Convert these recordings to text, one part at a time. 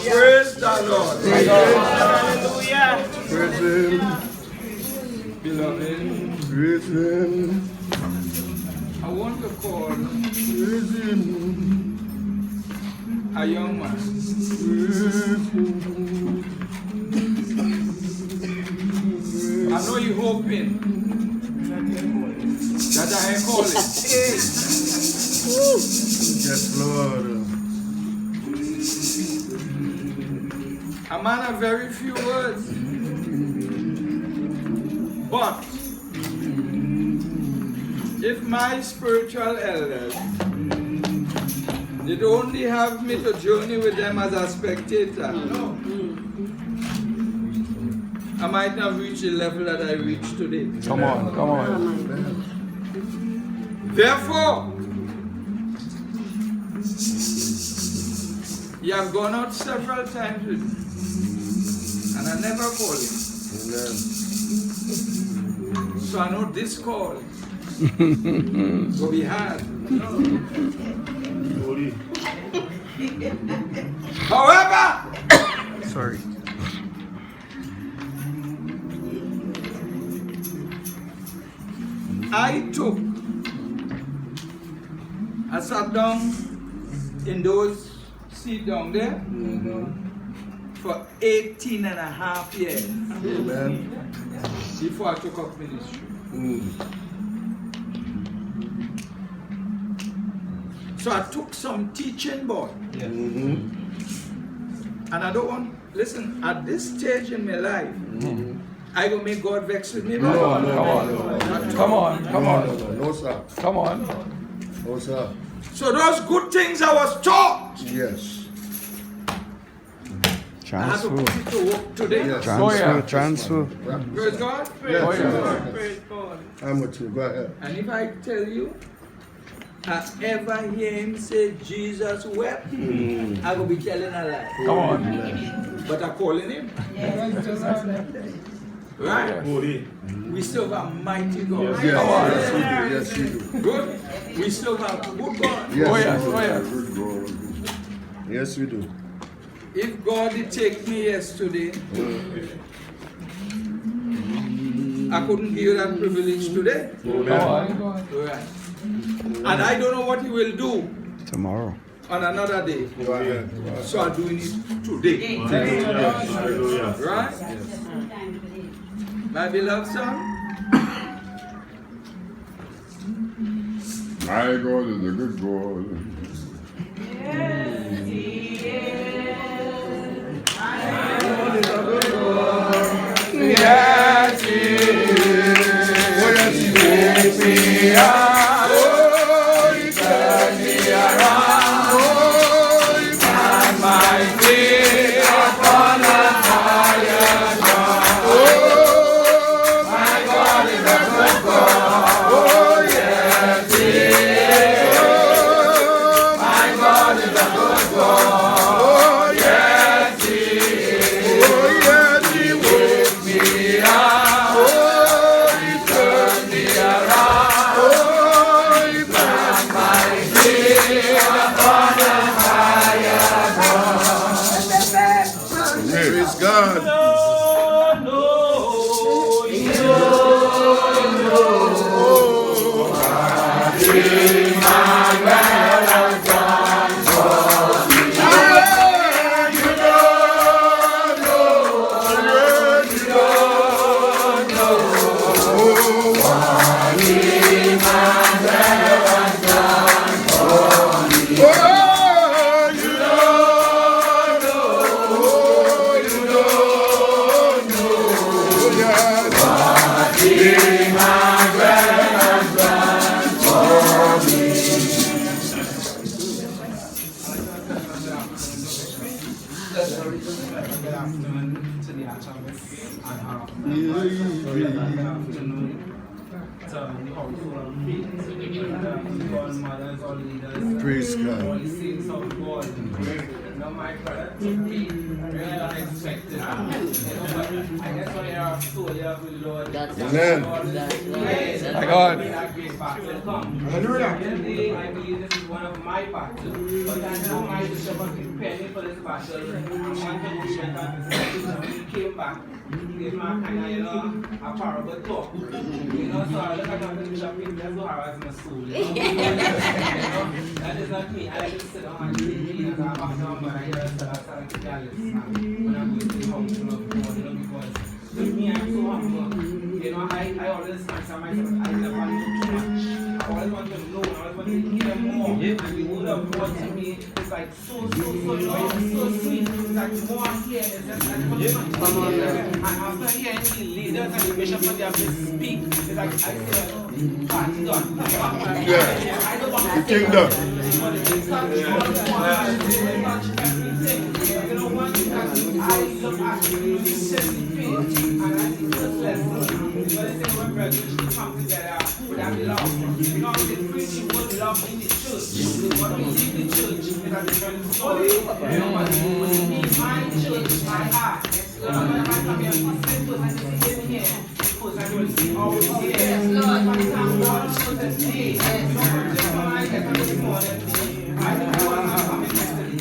Praise the Lord. Hallelujah. Praise Him. Beloved, Praise Him. I want to call Praise Him. a young man. Praise Him. I know you're hoping that I am calling. Yes, Lord. A man of very few words. But if my spiritual elders did only have me to journey with them as a spectator, I might not reach the level that I reached today. Come on, come on. Therefore, you have gone out several times with me, and I never called him. Amen. So I know this call will be hard. However, Sorry. I sat down in those seats down there for 18 and a half years Amen. before I took up ministry. So I took some teaching, boy. And I don't want, listen, at this stage in my life, I will make God vex with me. Come on, come on, come on. No, sir. Come on. No, sir. So those good things I was taught, Yes. I have to put it to work today. Yes. Transfer. Praise God. Yes. Praise God. I'm with you. Go ahead. And if I tell you, I ever hear him say Jesus wept, I will be telling a lie. Come on. But I'm calling him. Right? We serve a mighty God. Yes, you do. Good. We serve a good God. Yes, Oh, yes, you do. oh, yes. Yes, we do. If God did take me yesterday, I couldn't give you that privilege today. Come on. Right. And I don't know what he will do Tomorrow. on another day. Go ahead. So I'm doing it today. Right? My beloved son, My God is a good God. Yes, he is. Oh, yes, he takes me out. Oh, he turns me around. Oh, he plants my feet upon a higher ground. Oh, my God is a good God. Oh, yes, he is. My God is a good God. Oh, yes, he is. Oh, yes, he wakes me up. Oh, he turns me around. Oh, he plants my feet upon a higher ground. Praise God. Good afternoon to the ArchAbbess and good afternoon to the whole forum, all mothers, all leaders, Praise all God. the saints of God. Now, my brother took me really unexpected. But I guess when you're have soldiers with the Lord. Amen. My God. Hallelujah. I believe this is one of my battles. But I know my bishop was preparing for this battle. And one thing we went on to say, when he came back, he gave me a kind of, a parable talk. So I look at the bishop, that's what I was my soul. That is not me. I just sit down and think, as I'm back down, but I hear a start to jealous. When I'm going to the house of God, because with me, I'm so humble. I always answer myself, I never know too much. I always want to know, I always want to hear more. And the word of God to me is like so sweet. It's like more here, it's just like and after hearing the leaders and the bishops and the abbess speak, it's like I say, party done. I don't want to The kingdom. One thing that I look at and I think this lesson. When brethren come together with that love. The preaching was love in the church. What we see in the church is a different story. When you need my church, my heart. When I come here, I see him here. Because I will see always here. By the time God knows that day, just when I get up this morning, I think I want to come in yesterday.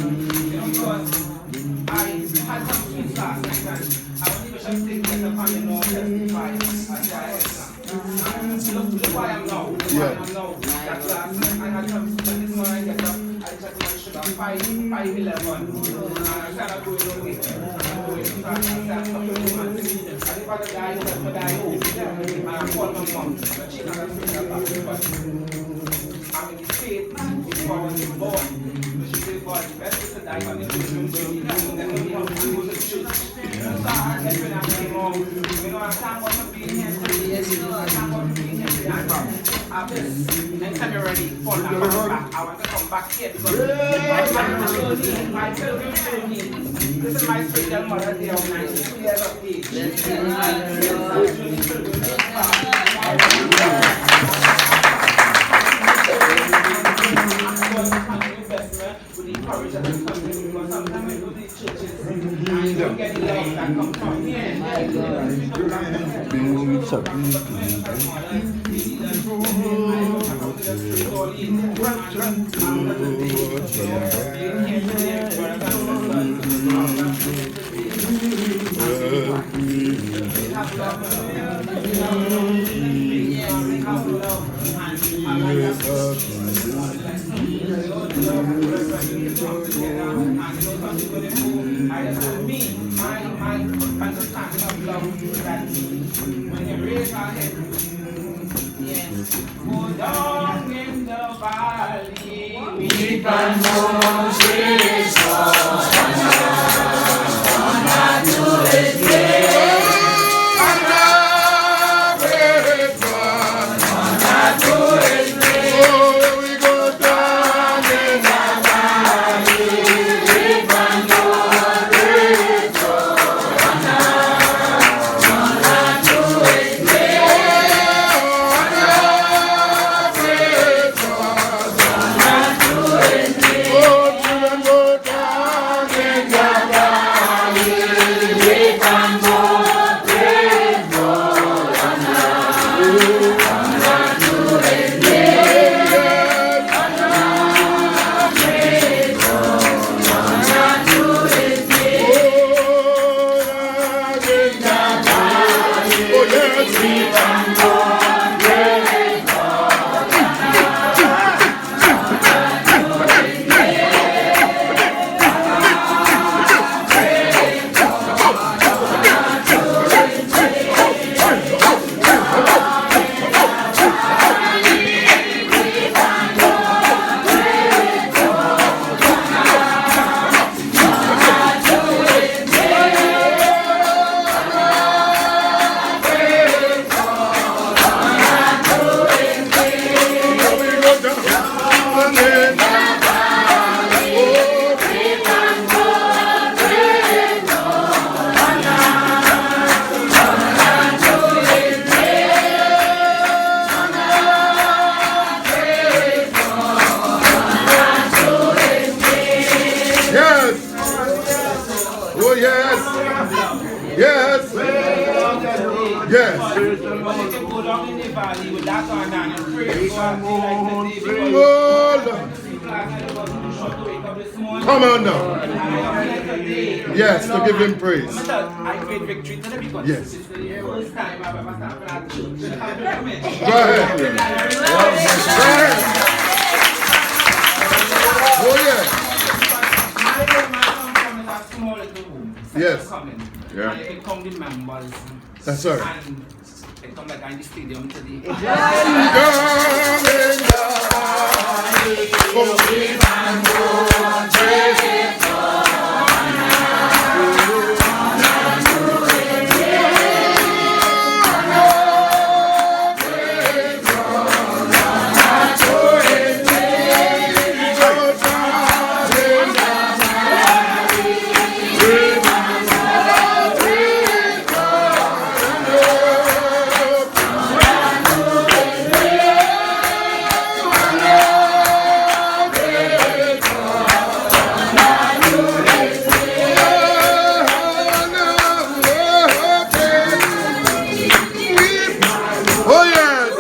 Because I had some kids last night and I was even just thinking upon the Lord testify look why I'm now. That last night I had some this morning I get up, I checked my sugar 5:11 and I started going away. I started talking to my sister. I think about the guy who left my guy home and I called my mom. But she not going to bring her back. But I'm in the state before I was born. She said, God, the best is to die on the church. Then we have to go to the church. So I said, when I came home, I can't want to be in here. I can't want to be in here. Next time you're ready, I want to come back here because my children told me, this is my spiritual mother, they are 92 years of age. With the courage of the country, because sometimes we go to the churches and you don't get the love that comes from here. When you raise our head, go down in the valley, we can Moses honor to his name. Yes. But when you can go down in the valley with that on and pray for a day like today, Oh, Lord. Come on now. Yes, to give him praise. I create victory today because Yes. this is the first time I've ever started at church. Go ahead. Go ahead. Oh, yeah. Yes. Yeah. And it come the members. That's right. And it come like in the stadium today. Oh, yes.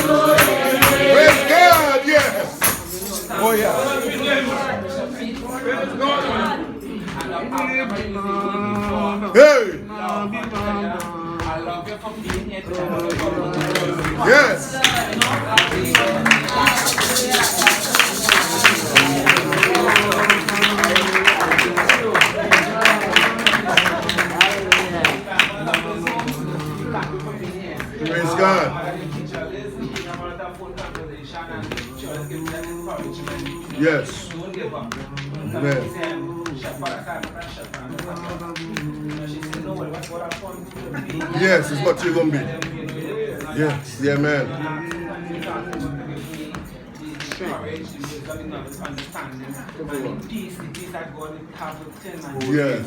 Praise God, yes. Oh, yeah. Hey. I love you for being here today. Yes. Praise God. Yes. Amen. Yes, it's what you're going to be. Yes. Yeah, man. Yes.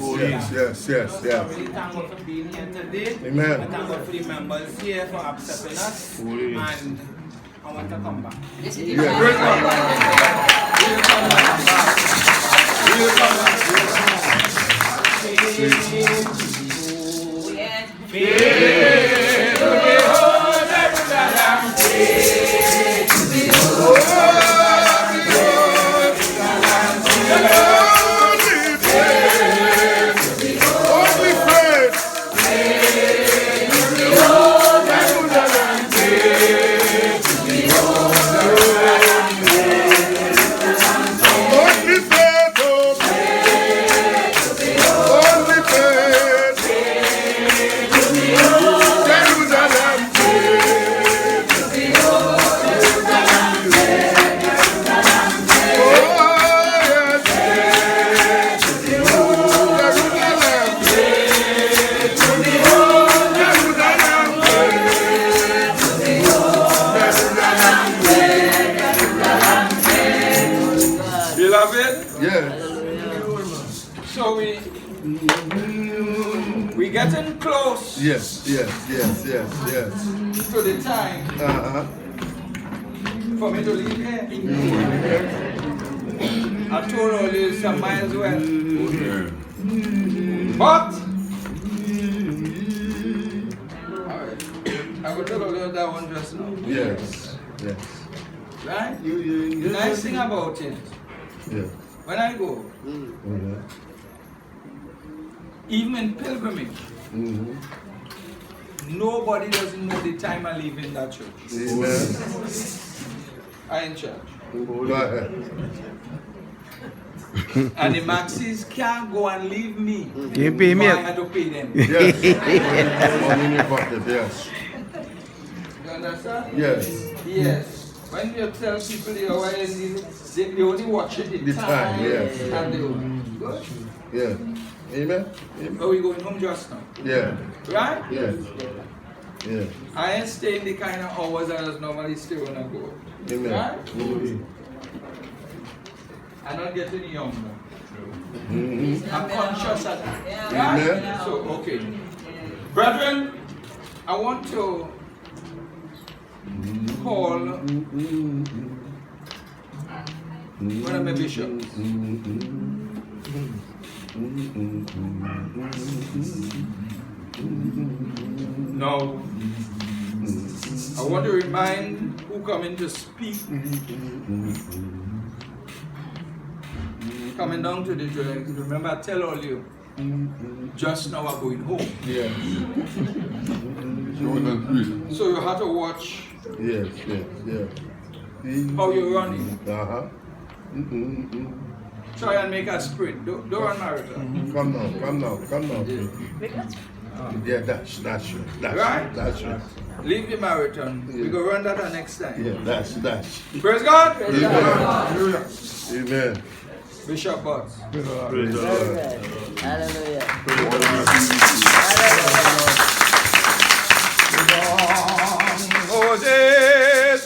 Amen. I thank God for the members here for accepting us. And I want to come back. So we getting close. Yes. To the time for me to leave here. I told all you some miles well. But I will tell all you that one just now. Yes. Right? The nice thing about it, when I go, even in pilgrimage, nobody doesn't know the time I leave in that church. Amen. I in church. Go ahead. And the Maxis can't go and leave me. You pay me. I had to pay them. Yes. Money in your pocket, yes. You understand? Yes. Yes. When you tell people the hour they only watch it The time, yes. And they good. Yeah. Amen. So we going home just now. Yeah. Right? Yes. Yeah. I ain't staying the kind of hours I just normally stay when I go. Amen. Right? I'm not getting younger. I'm conscious of that. Right? Amen. So, okay. Brethren, I want to call one of my bishops. Now, I want to remind who coming to speak. Coming down to the church. Remember, I tell all you, just now I'm going home. Yes. So you have to watch Yes. how you're running. Uh-huh. Try and make a sprint. Don't run marathon. Come now. Yeah, that's true. Right? That's true. Leave the marathon. We go run that next time. Yeah, that's. Praise God. Amen. Bishop Butts. Hallelujah. Moses,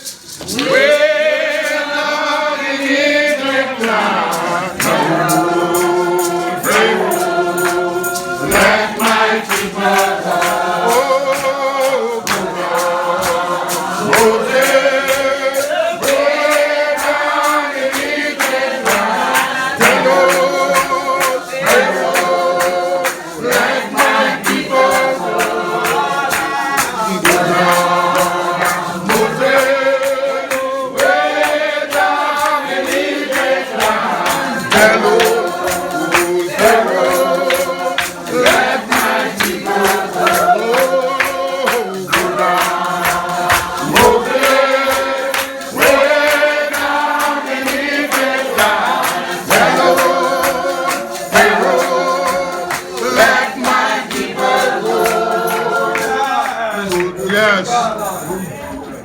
Yes.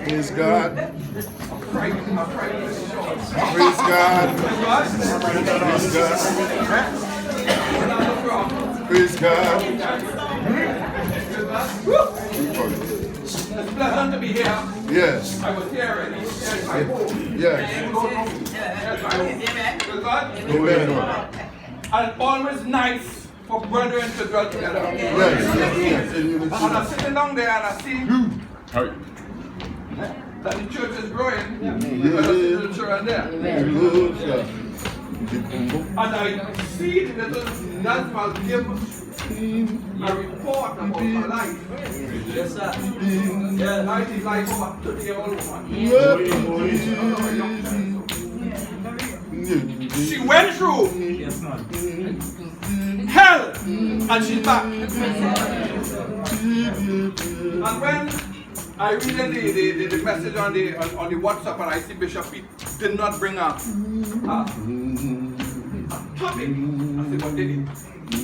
Praise God. Praise God. Praise God. it's a pleasant to be here. Yes. I was here already. Yes. Praise God. Amen. And always nice for brethren to dwell together. Yes. And I'm sitting down there and I see that the church is growing. Because I see the children there. And I see the little Nazmal give a report about her life. Yes, sir. Yeah, life is like over 30-year-old woman. She went through hell and she's back. And when I read the message on the WhatsApp and I see Bishop Pete did not bring up a topic, I said, what did he?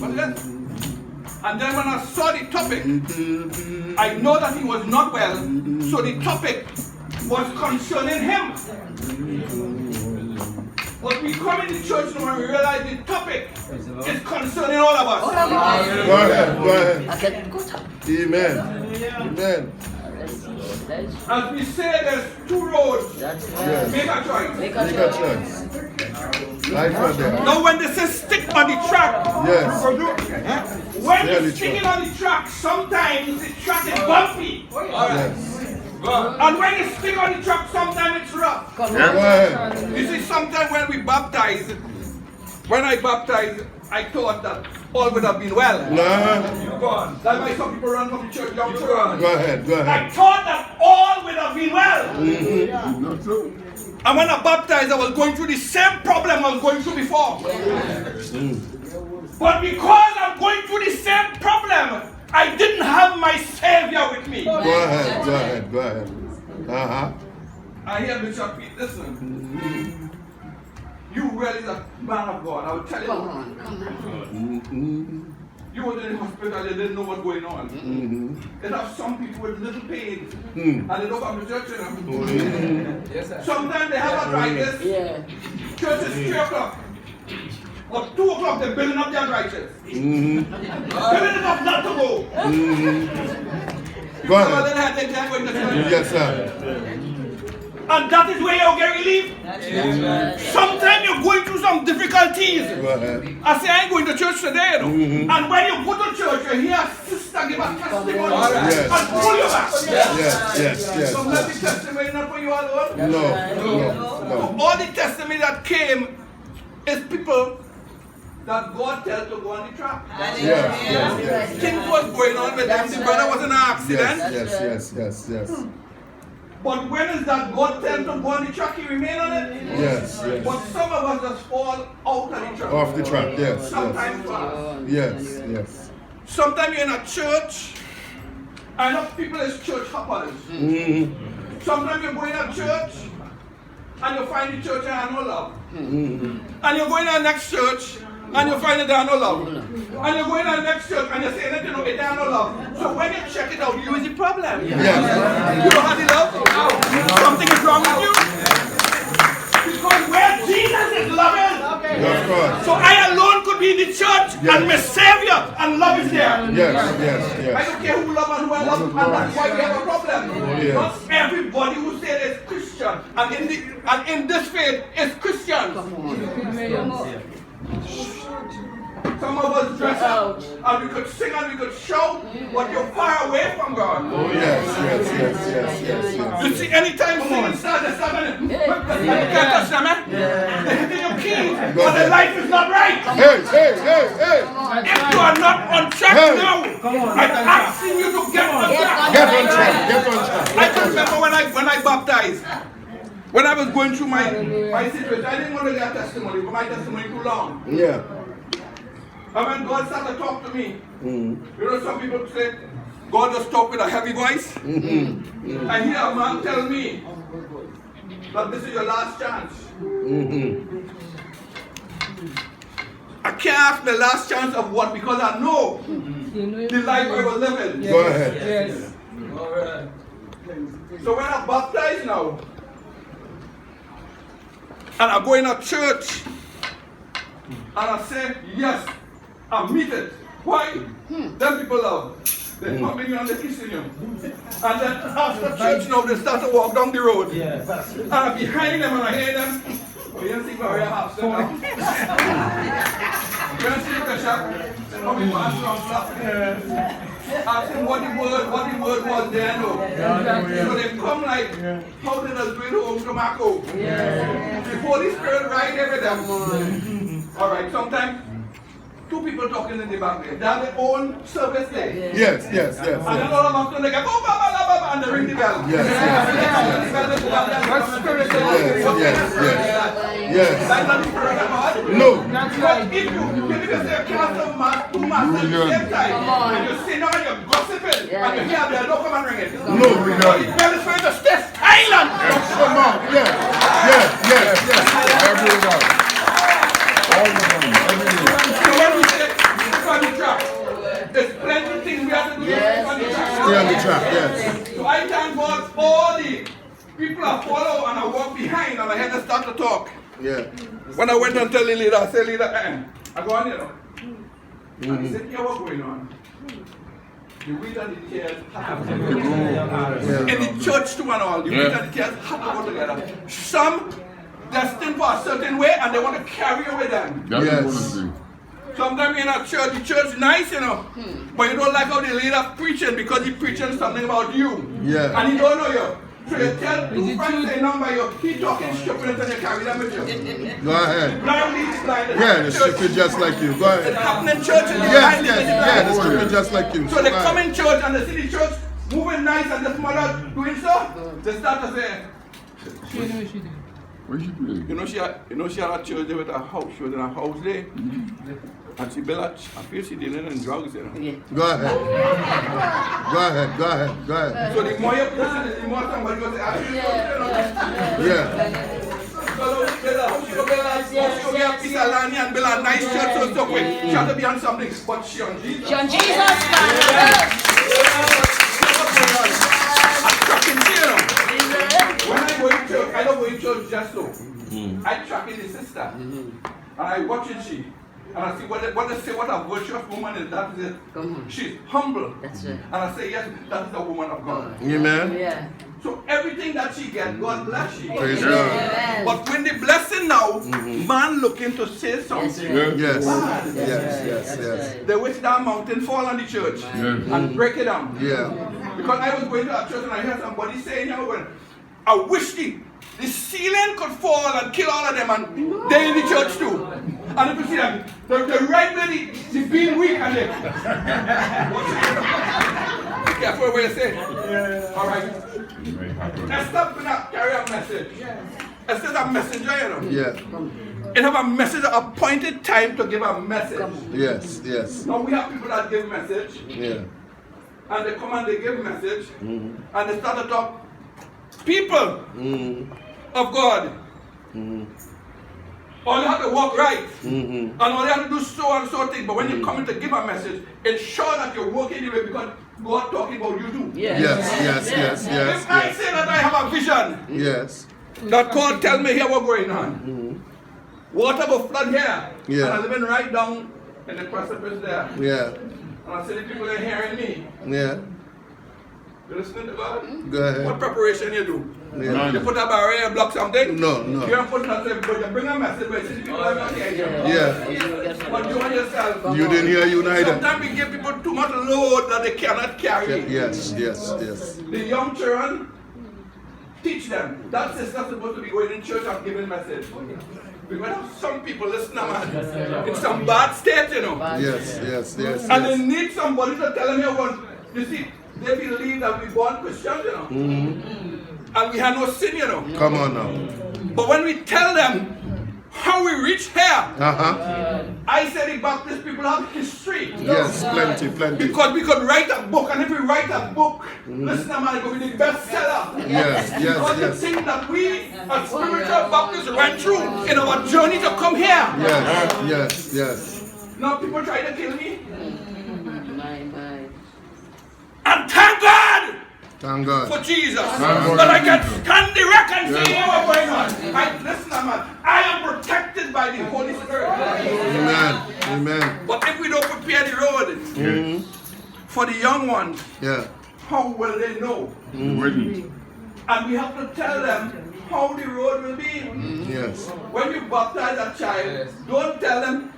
What is that? And then when I saw the topic, I know that he was not well, so the topic was concerning him. But we come in the church now and we realize the topic is concerning all of us. Go ahead. Amen. As we say, there's two roads. That's Yes. Make a choice. Make a choice. Life or death. Now when they say stick on the track, Yes. when you're sticking on the track, sometimes the track is bumpy. Yes. And when you stick on the track, sometimes it's rough. Go ahead. You see, sometimes when we baptize, when I baptized, I thought that all would have been well. Nah. Go on. That's why some people run from the church young children. Go ahead. I thought that all would have been well. Not so. And when I baptized, I was going through the same problem I was going through before. But because I'm going through the same problem, I didn't have my Savior with me. Go ahead. Uh-huh. I hear Bishop Pete, listen. You really is a man of God. I will tell you. You were in the hospital, they didn't know what's going on. They have some people with little pain. And they don't come to church, you know. Yes, sir. Sometimes they have arthritis. Church is 3 o'clock. Or 2 o'clock, they're building up their arthritis. Building it up not to go. Go ahead. They can't go in the church. Yes, sir. And that is where you get relief. Sometimes you're going through some difficulties. Go ahead. I say, I ain't going to church today, you know. And when you go to church, you hear a sister sister give a testimony Yes. and pull you back. Yes. Sometimes the testimony not for you alone. No. All the testimony that came is people that God tells to go on the track. Yes. Things was going on with them. The brother was in an accident. Yes. But when is that God tells to go on the track, he remain on it? Yes. But some of us just fall out of the track. Off the track, yes. Sometimes fast. Yes. Sometimes you're in a church, and enough people is church hoppers. Sometimes you're going to church, and you find the church and no love. And you're going to the next church, and you find it there no love. And you're going to the next church, and you're saying that you know it there no love. So when you check it out, you is the problem. Yes. You don't have the love? Something is wrong with you? Because where Jesus is loving, Of course. so I alone could be in the church and my Savior and love is there. Yes. I don't care who love and who I love, and that's why we have a problem. Yes. Not everybody who says is Christian and in this faith is Christian. Some of us dress up and we could sing and we could shout, but you're far away from God. Yes. You see, anytime singing starts, they're starting, you can't touch them, eh? They're hitting your keys, but their life is not right. Hey. If you are not on track now, I'm asking you to get on track. Get on track. I can remember when I baptized. When I was going through my situation, I didn't want to get a testimony, but my testimony too long. Yeah. And when God started to talk to me, you know, some people say, God just talk with a heavy voice. I hear a man tell me that this is your last chance. I can't ask the last chance of what, because I know the life I was living. Go ahead. So when I'm baptized now, and I go in a church, and I say, yes, I meet it. Why? Them people love. They come in and they kissing you. And then after church now, they start to walk down the road. And I'm behind them and I hear them. Oh, you don't see Gloria Hobson now? You don't see the bishop? They come in and start ask him what the word was there now. So they come like, how did us bring home tobacco? The Holy Spirit right there with them. Alright, sometimes two people talking in the back there. They have their own service there. Yes. And then all of a sudden they go, oh, ba, and they ring the bell. Yes. That's not the spirit of God. No. But if you say a class of mass, two masters at the same time, and you sit down and you're gossiping, and you hear them, don't come and ring it. No, we don't. The bell is for you to stay silent. Come on. Yes. Everyone. All the time. So when we say stay on the track, there's plenty of things we have to do to stay on the track. Stay on the track, yes. So I thank God for all the people I follow and I walk behind and I had to start to talk. Yeah. When I went and tell the leader, I said, leader, I go on, you know. And he said, yeah, what's going on? The wheat and the tares have to go together. In the church too and all, the wheat and the tares have to go together. Some destined for a certain way and they want to carry you with them. Yes. Sometimes you're in a church, the church is nice, you know, but you don't like how the leader preaching because he's preaching something about you. Yeah. And he don't know you. So you tell two friends a number, he talking stupid and you carry them with you. Go ahead. Blind leads blind. Yeah, they're stupid just like you. Go It's ahead. happening in church and the Yes, blind leads blind. they're stupid just like you. So they come in church and they see the church moving nice and the smaller doing so, they start to say, What she doing? you know she had a church there with a house, she was in a house there. And she built I feel she dealing in drugs, you know. Go ahead. So the more you push it, the more somebody goes, I feel Yeah. so she built a house, she built a piece of land and built a nice church, so it's okay. She had to be on something, but she on Jesus. John Jesus, man. I'm tracking you. When I go in church, I don't go in church just so. I tracking the sister. And I watching she. And I see what they say, what a virtuous woman is. That is it. Come on. She's humble. That's it. And I say, yes, that is a woman of God. Amen. Yeah. So everything that she gets, God bless you. Praise God. Amen. But when the blessing now, man looking to say something. Yes. Man, Yes. they wish that mountain fall on the church and break it down. Yeah. Because I was going to a church and I heard somebody saying, I wish the ceiling could fall and kill all of them, and they in the church too. And if you see them, they're right where the being weak and they. Be careful what you say. All right. Let's stop and carry a message. It's just a messenger, you know. Yeah. It have a message, appointed time to give a message. Yes. Now we have people that give message. Yeah. And they come and they give message. And they start to talk. People of God. All you have to walk right. And all you have to do so and so thing. But when you come in to give a message, ensure that you're working the way because God talking about you do. Yes. If I say that I have a vision, Yes. that God tell me here what's going on. Water go flood here. Yeah. And I'm living right down in the precipice there. Yeah. And I say the people are hearing me. Yeah. You listening to God? Go ahead. What preparation you do? Yeah. You put a barrier, block something? No. You don't put nothing, but you bring a message where you see people are not hearing you. Yeah. But you and yourself. You didn't hear you neither. Sometimes we give people too much load that they cannot carry. Yes. The young children, teach them. That sister's supposed to be going in church and giving message. We're going to have some people, listen, man, in some bad state, you know. Yes. And they need somebody to tell them, you see, they believe that we born Christians, you know. And we have no sin, you know. Come on now. But when we tell them how we reach here, I said the Baptist people have history. Yes, plenty. Because we could write a book, and if we write a book, listen, man, it will be the bestseller. Yes. Because the thing that we as spiritual Baptists went through in our journey to come here. Yes. Now people try to kill me. My. And thank God Thank God. for Jesus. That I can stand direct and see what's going on. Listen, man, I am protected by the Holy Spirit. Amen. But if we don't prepare the road for the young ones, how will they know? And we have to tell them how the road will be. Yes. When you baptize a child, don't tell them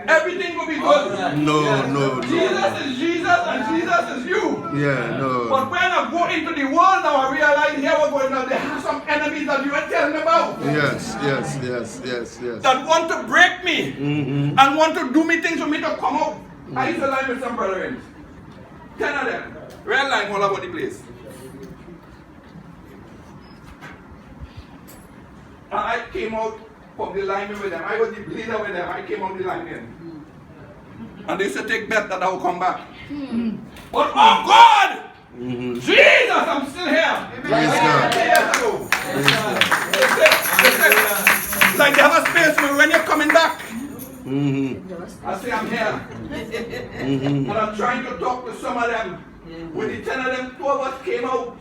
everything will be good. No. Jesus is Jesus and Jesus is you. Yeah, no. But when I go into the world now, I realize here what's going on. They have some enemies that you were telling me about. Yes. That want to break me and want to do me things for me to come out. I used to line with some brethren. 10 of them. Red line all over the place. And I came out from the line with them. I was the leader with them. I came out the line in. And they used to take bet that I will come back. But oh God! Jesus, I'm still here. Praise God. They said, like they have a space for when you're coming back. I say I'm here. And I'm trying to talk to some of them. With the 10 of them, 2 of us came out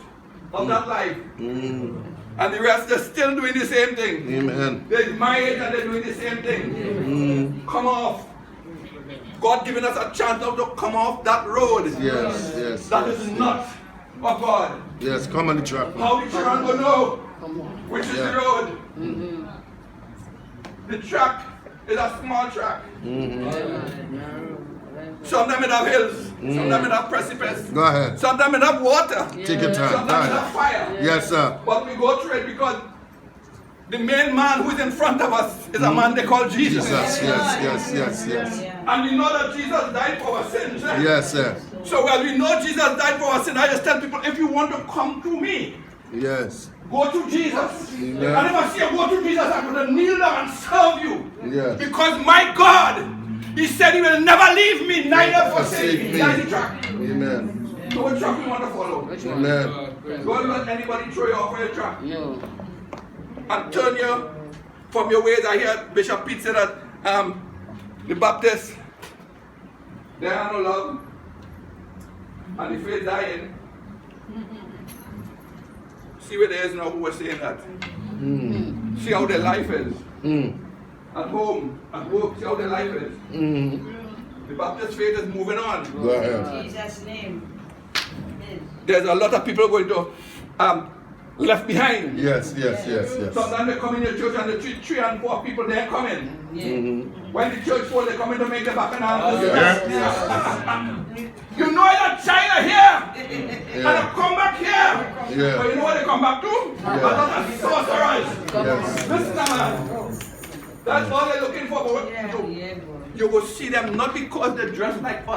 of that life. And the rest are still doing the same thing. Amen. They're my age and they're doing the same thing. Come off. God giving us a chance now to come off that road. Yes. That is not of God. Yes, come on the track. How the children will know which is the road. The track is a small track. Sometimes it have hills. Sometimes it have precipice. Go ahead. Sometimes it have water. Take your time. Sometimes it have fire. Yes, sir. But we go through it because the main man who is in front of us is a man they call Jesus. Yes. And we know that Jesus died for our sins. Yes, sir. So while we know Jesus died for our sins, I just tell people, if you want to come to me, Yes. go to Jesus. Amen. And if I see you go to Jesus, I'm going to kneel down and serve you. Yes. Because my God, He said He will never leave me, neither forsake me. That's the track. Amen. So what track we want to follow? Amen. Don't let anybody throw you off your track. No. And turn you from your ways. I hear Bishop Pete say that the Baptists, they have no love. And if they're dying, see where there is now who was saying that. See how their life is. at home, at work, see how their life is. The Baptist faith is moving on. Go ahead. Jesus' name. There's a lot of people going to left behind. Yes, yes, yes, yes. Sometimes they come in your church and the three and four people they are coming. When the church full, they come in to make the bacchanal. You know that China here, and I come back here. But you know what they come back to? A lot of sorcerers. Listen, man. That's all they're looking for. But you will see them not because they dress like us.